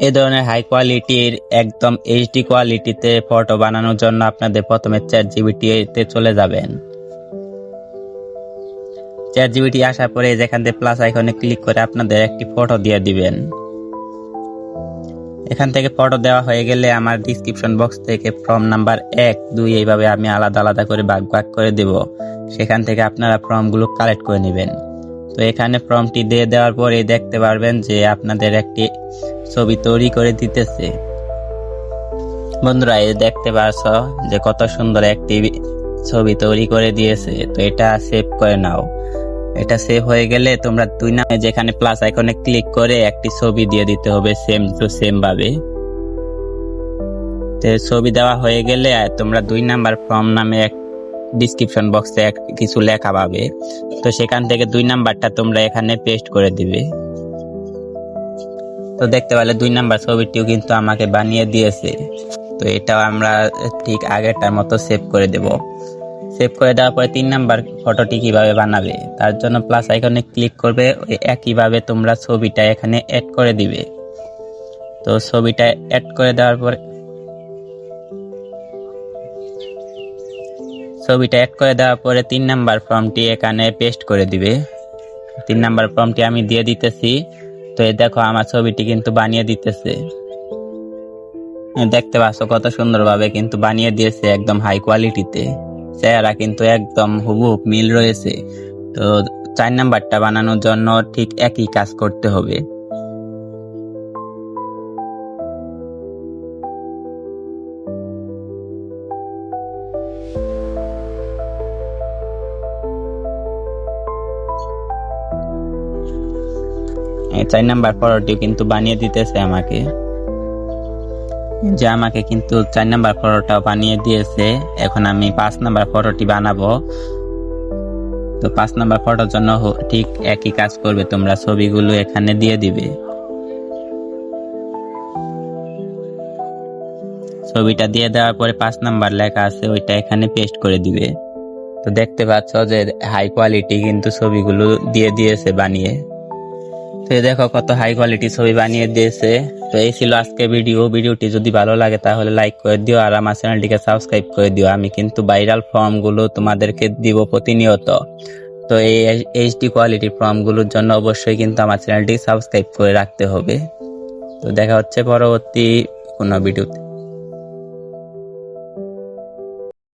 এই ধরনের হাই কোয়ালিটির একদম এইচডি কোয়ালিটিতে ফটো বানানোর জন্য আপনাদের প্রথমে চ্যাটজিপিটি-তে চলে যাবেন। চ্যাটজিপিটি আসার পরে যেখান থেকে প্লাস আইকনে ক্লিক করে আপনাদের একটি ফটো দিয়ে দিবেন। এখান থেকে ফটো দেওয়া হয়ে গেলে আমার ডিসক্রিপশন বক্স থেকে ফর্ম নাম্বার 1, 2 এইভাবে আমি আলাদা আলাদা করে ভাগ ভাগ করে দেব। সেখান থেকে আপনারা ফর্মগুলো কালেক্ট করে নেবেন। তো এখানে ফর্মটি দিয়ে দেওয়ার পরে দেখতে পারবেন যে আপনাদের একটি ছবি তৈরি করে দিতেছে। বন্ধুরা, এই দেখতে পাচ্ছ যে কত সুন্দর একটি ছবি তৈরি করে দিয়েছে। তো এটা সেভ করে নাও। এটা সেভ হয়ে গেলে তোমরা 2 নামে যেখানে প্লাস আইকনে ক্লিক করে একটি ছবি দিয়ে দিতে হবে সেম টু সেম ভাবে। তো ছবি দেওয়া হয়ে গেলে তোমরা 2 নাম্বার ফর্ম নামে এক ডিসক্রিপশন বক্সে কিছু লেখা পাবে। তো সেখান থেকে 2 নাম্বারটা তোমরা এখানে পেস্ট করে দিবে। তো দেখতে পেলে 2 নাম্বার ছবিটিও কিন্তু আমাকে বানিয়ে দিয়েছে। তো এটাও আমরা ঠিক আগেরটার মতো সেভ করে দেব। সেভ করে দেওয়ার পরে 3 নাম্বার ফটোটি কিভাবে বানাবে তার জন্য প্লাস আইকনে ক্লিক করবে। ওই একইভাবে তোমরা ছবিটা এখানে অ্যাড করে দিবে। তো ছবিটা অ্যাড করে দেওয়ার পরে ছবিটা অ্যাড করে দেওয়ার পরে 3 নাম্বার ফর্মটি এখানে পেস্ট করে দিবে। 3 নাম্বার ফর্মটি আমি দিয়ে দিতেছি। তো এই দেখো আমার ছবিটি কিন্তু বানিয়ে দিতেছে। দেখতে পাচ্ছ কত সুন্দরভাবে কিন্তু বানিয়ে দিয়েছে একদম হাই কোয়ালিটিতে। চেহারা কিন্তু একদম হুবহু মিল রয়েছে। তো 4 নাম্বারটা বানানোর জন্য ঠিক একই কাজ করতে হবে। এই 4 নাম্বার ফটোটিও কিন্তু বানিয়ে দিতেছে আমাকে। যে আমাকে কিন্তু 4 নাম্বার ফটোটাও বানিয়ে দিয়েছে। এখন আমি 5 নাম্বার ফটোটি বানাবো। তো 5 নাম্বার ফটোর জন্য ঠিক একই কাজ করবে, তোমরা ছবিগুলো এখানে দিয়ে দিবে। ছবিটা দিয়ে দেওয়ার পরে 5 নাম্বার লেখা আছে ওইটা এখানে পেস্ট করে দিবে। তো দেখতে পাচ্ছ যে হাই কোয়ালিটি কিন্তু ছবিগুলো দিয়ে দিয়েছে বানিয়ে। তো দেখো কত হাই কোয়ালিটি ছবি বানিয়ে দিয়েছে। তো এই ছিল আজকে ভিডিওটি যদি ভালো লাগে তাহলে লাইক করে দিও আর আমার চ্যানেলটিকে সাবস্ক্রাইব করে দিও। আমি কিন্তু ভাইরাল ফর্মগুলো তোমাদেরকে দিব প্রতিনিয়ত। তো এই এইচডি কোয়ালিটির ফর্মগুলোর জন্য অবশ্যই কিন্তু আমার চ্যানেলটি সাবস্ক্রাইব করে রাখতে হবে। তো দেখা হচ্ছে পরবর্তী কোনো ভিডিওতে।